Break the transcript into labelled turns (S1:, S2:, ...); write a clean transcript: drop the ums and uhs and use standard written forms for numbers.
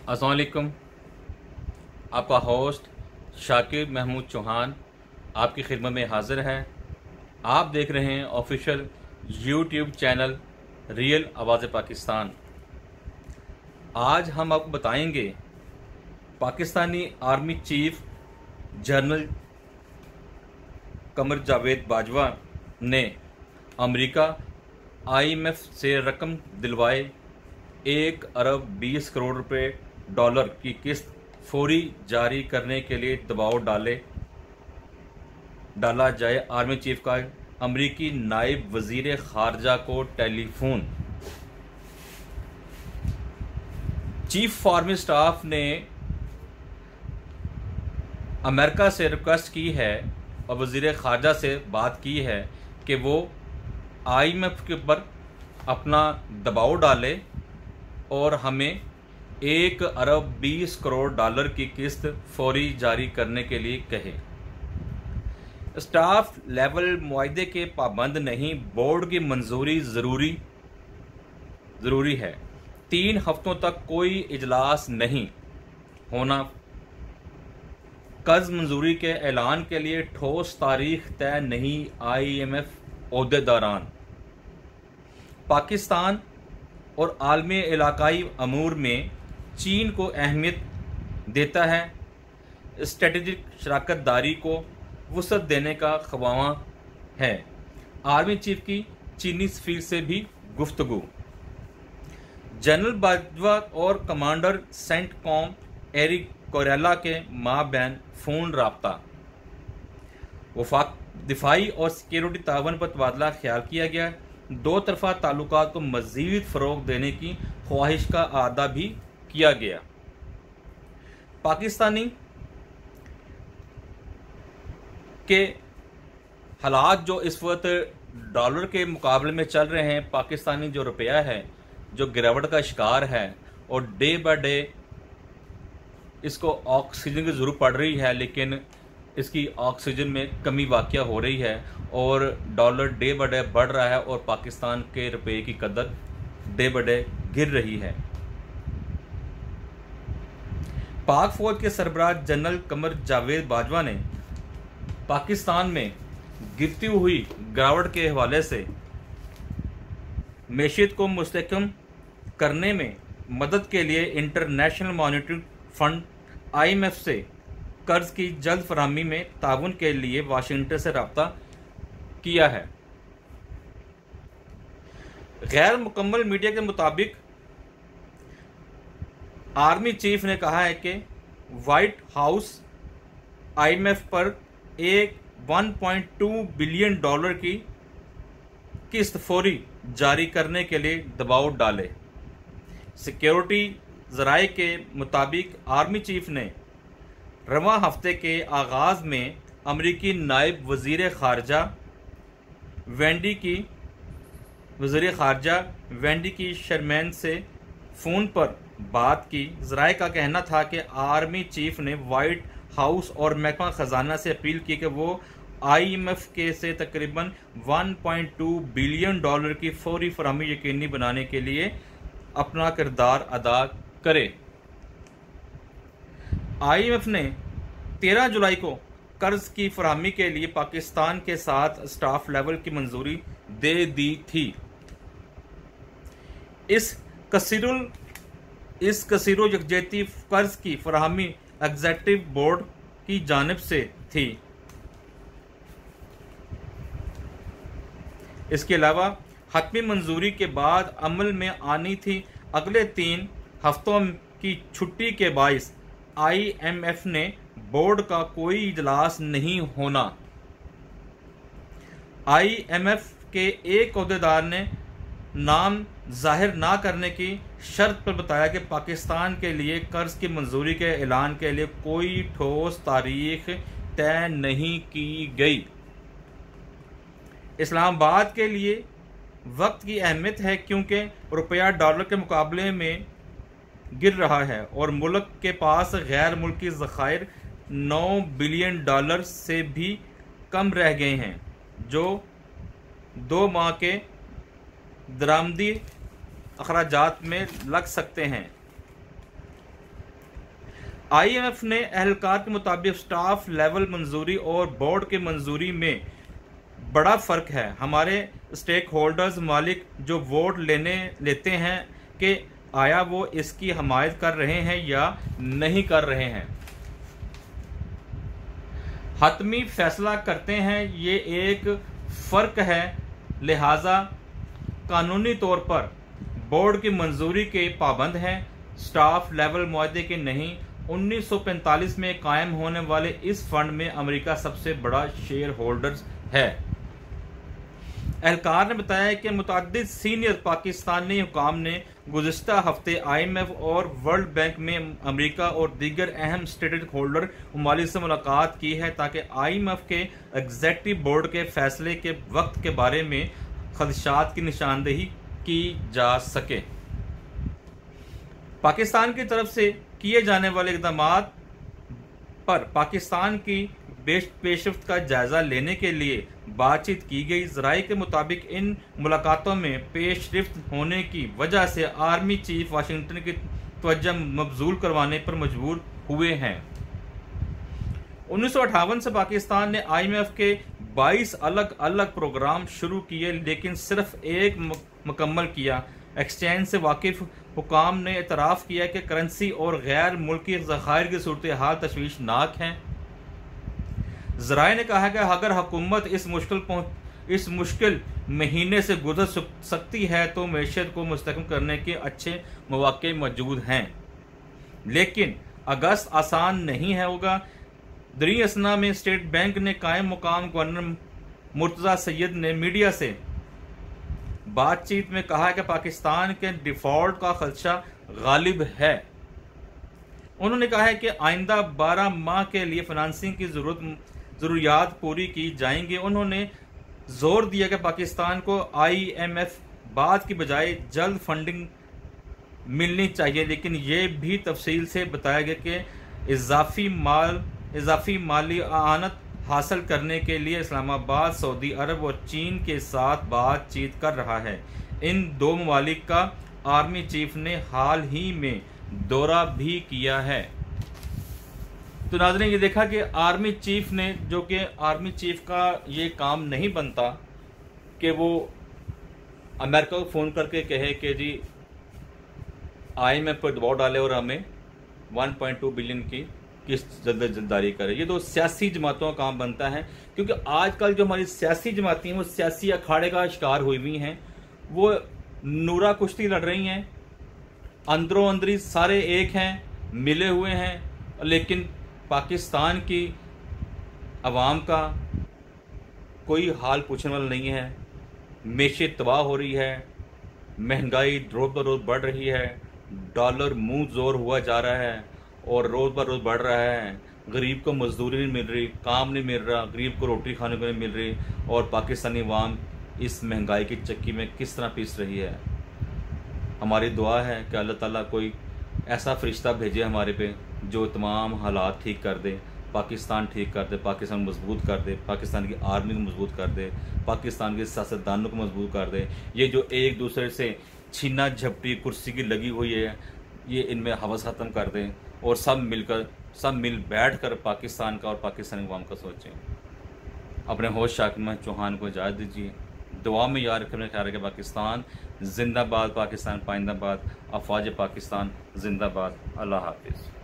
S1: अस्सलाम वालेकुम। आपका होस्ट शाकिर महमूद चौहान आपकी खिदमत में हाज़िर है। आप देख रहे हैं ऑफिशियल यूट्यूब चैनल रियल आवाज़ पाकिस्तान। आज हम आपको बताएंगे Pakistani army chief general Qamar Javed Bajwa ने अमेरिका IMF से रकम दिलवाए 1 अरब 20 करोड़ रुपए डॉलर की किस्त फौरी जारी करने के लिए दबाव डाला जाए। आर्मी चीफ का अमरीकी नायब वजीर खारजा को टेलीफोन। चीफ आर्मी स्टाफ ने अमेरिका से रिक्वेस्ट की है और वजीर खारजा से बात की है कि वो IMF के ऊपर अपना दबाव डाले और हमें 1 अरब 20 करोड़ डॉलर की किस्त फौरी जारी करने के लिए कहे। स्टाफ लेवल मुआहदे के पाबंद नहीं, बोर्ड की मंजूरी ज़रूरी है। 3 हफ्तों तक कोई इजलास नहीं होना। कर्ज मंजूरी के ऐलान के लिए ठोस तारीख तय नहीं। IMF ओहदेदारान पाकिस्तान और आलमी इलाकाई अमूर में चीन को अहमियत देता है। स्ट्रेटेजिक शराकत दारी को वुसअत देने का ख्वाह है। आर्मी चीफ की चीनी सफीर से भी गुफ्तगू। जनरल बाजवा और कमांडर सेंट कॉम एरिक कोरेला के माबैन फ़ोन राब्ता। वफाक दिफाई और सिक्योरिटी तावन पर तबादला ख्याल किया गया। 2 तरफा ताल्लुकात को मज़ीद फ़रोग़ देने की ख्वाहिश का आदा भी किया गया। पाकिस्तानी के हालात जो इस वक्त डॉलर के मुकाबले में चल रहे हैं, पाकिस्तानी जो रुपया है जो गिरावट का शिकार है और डे बाय डे इसको ऑक्सीजन की ज़रूरत पड़ रही है, लेकिन इसकी ऑक्सीजन में कमी वाक़या हो रही है और डॉलर डे बाय डे बढ़ रहा है और पाकिस्तान के रुपये की कदर डे बाय डे गिर रही है। पाक फौज के सरबराह जनरल कमर जावेद बाजवा ने पाकिस्तान में गिरती हुई गिरावट के हवाले से मैशियत को मुस्तहकम करने में मदद के लिए इंटरनेशनल मॉनेटरी फंड IMF से कर्ज की जल्द फराहमी में ताउन के लिए वाशिंगटन से रब्ता किया है। गैर मुकम्मल मीडिया के मुताबिक आर्मी चीफ ने कहा है कि व्हाइट हाउस IMF पर एक 1.2 बिलियन डॉलर की किस्त फौरी जारी करने के लिए दबाव डाले। सिक्योरिटी ज़राए के मुताबिक आर्मी चीफ ने रवां हफ्ते के आगाज़ में अमरीकी नायब वज़ीर ख़ारजा वेंडी की शर्मैन से फ़ोन पर बात की। ज़राए का कहना था कि आर्मी चीफ ने वाइट हाउस और महकमा ख़जाना से अपील की कि वो IMF के से तकरीबन 1.2 बिलियन डॉलर की फौरी फराहमी यकीनी बनाने के लिए अपना किरदार अदा करे। IMF ने 13 जुलाई को कर्ज की फराहमी के लिए पाकिस्तान के साथ स्टाफ लेवल की मंजूरी दे दी थी। इस कसीरो यकजहती कर्ज की फराहमी एग्जीक्यूटिव बोर्ड की जानिब से थी। इसके अलावा हतमी मंजूरी के बाद अमल में आनी थी। अगले 3 हफ्तों की छुट्टी के बायस IMF ने बोर्ड का कोई इजलास नहीं होना। IMF के एक अहदेदार ने नाम जाहिर ना करने की शर्त पर बताया कि पाकिस्तान के लिए कर्ज की मंजूरी के ऐलान के लिए कोई ठोस तारीख तय नहीं की गई। इस्लामाबाद के लिए वक्त की अहमियत है क्योंकि रुपया डॉलर के मुकाबले में गिर रहा है और मुल्क के पास गैर मुल्की ज़खायर 9 बिलियन डॉलर से भी कम रह गए हैं, जो 2 माह के दरामदी अखराजात में लग सकते हैं। IMF ने एहलकार के मुताबिक स्टाफ लेवल मंजूरी और बोर्ड के मंजूरी में बड़ा फ़र्क है। हमारे स्टेक होल्डर्स मालिक जो वोट लेते हैं कि आया वो इसकी हमायत कर रहे हैं या नहीं कर रहे हैं, हतमी फैसला करते हैं। ये एक फ़र्क है। लिहाजा कानूनी तौर पर बोर्ड की मंजूरी के पाबंद हैं, स्टाफ लेवल मुआहदे के नहीं। 1945 में कायम होने वाले इस फंड में अमेरिका सबसे बड़ा शेयर होल्डर्स है। एहलकार ने बताया कि मुतअद्दिद सीनियर पाकिस्तानी हुकाम ने गुज़िश्ता हफ्ते IMF और वर्ल्ड बैंक में अमेरिका और दीगर अहम स्टेटस होल्डर ममालिक से मुलाकात की है ताकि IMF के एग्जीक्यूटिव बोर्ड के फैसले के वक्त के बारे में खदशात की निशानदेही की जा सके। पाकिस्तान की तरफ से किए जाने वाले इक़दामात पर पाकिस्तान की पेशरफ्त का जायजा लेने के लिए बातचीत की गई। ज़राए के मुताबिक इन मुलाकातों में पेशरफ्त होने की वजह से आर्मी चीफ वाशिंगटन की तवज्जो मबजूल करवाने पर मजबूर हुए हैं। 1958 से पाकिस्तान ने IMF के 22 अलग अलग प्रोग्राम शुरू किए, लेकिन सिर्फ एक मुकम्मल किया। एक्सचेंज से वाकिफ हुकाम ने एतराफ़ किया कि करेंसी और गैर मुल्की ज़खायर की सूरत हाल तशवीशनाक हैं। ज़राए ने कहा कि अगर हुकूमत इस मुश्किल महीने से गुजर सकती है तो मैशत को मुस्तहकम करने के अच्छे मौके मौजूद हैं, लेकिन अगस्त आसान नहीं है होगा। दरी असना में स्टेट बैंक ने कायम मुकाम गवर्नर मुर्तज़ा सैयद ने मीडिया से बातचीत में कहा कि पाकिस्तान के डिफ़ॉल्ट का खदशा गालिब है। उन्होंने कहा है कि आइंदा 12 माह के लिए फाइनेंसिंग की ज़रूरियात पूरी की जाएंगी। उन्होंने जोर दिया कि पाकिस्तान को IMF बाद की बजाय जल्द फंडिंग मिलनी चाहिए, लेकिन ये भी तफसील से बताया गया कि इजाफी माली आनत हासिल करने के लिए इस्लामाबाद सऊदी अरब और चीन के साथ बातचीत कर रहा है। इन दो ममालिक का आर्मी चीफ ने हाल ही में दौरा भी किया है। तो नाज़रीन, ये देखा कि आर्मी चीफ ने, जो कि आर्मी चीफ का ये काम नहीं बनता कि वो अमेरिका को फ़ोन करके कहे कि जी IMF पर दबाव डाले और हमें 1.2 बिलियन की किस्त जल्द जारी करे। ये तो सियासी जमातों का काम बनता है, क्योंकि आजकल जो हमारी सियासी जमातें हैं वो सियासी अखाड़े का शिकार हुई हुई हैं। वो नूरा कुश्ती लड़ रही हैं, अंदरों अंदरी सारे एक हैं, मिले हुए हैं, लेकिन पाकिस्तान की अवाम का कोई हाल पूछने वाला नहीं है। मेशत तबाह हो रही है, महंगाई रोज़ ब रोज़ बढ़ रही है, डॉलर मुंह जोर हुआ जा रहा है और रोज़ ब रोज़ बढ़ रहा है। गरीब को मजदूरी नहीं मिल रही, काम नहीं मिल रहा, गरीब को रोटी खाने को नहीं मिल रही, और पाकिस्तानी अवाम इस महंगाई की चक्की में किस तरह पीस रही है। हमारी दुआ है कि अल्लाह ताला कोई ऐसा फरिश्ता भेजे हमारे पे जो तमाम हालात ठीक कर दे, पाकिस्तान ठीक कर दे, पाकिस्तान मजबूत कर दे, पाकिस्तान की आर्मी को मजबूत कर दे, पाकिस्तान के सियासतदानों को मजबूत कर दे। ये जो एक दूसरे से छीना झपटी कुर्सी की लगी हुई है, ये इनमें हवस ख़त्म कर दें और सब मिल बैठ कर पाकिस्तान का और पाकिस्तानी अवाम का सोचें। अपने होश शाकिर चौहान को इजाज़त दीजिए। दुआ में याद रखने ख्याल रखें। पाकिस्तान जिंदाबाद, पाकिस्तान पाइंदाबाद, अफवाज पाकिस्तान जिंदाबाद। अल्लाह हाफिज़।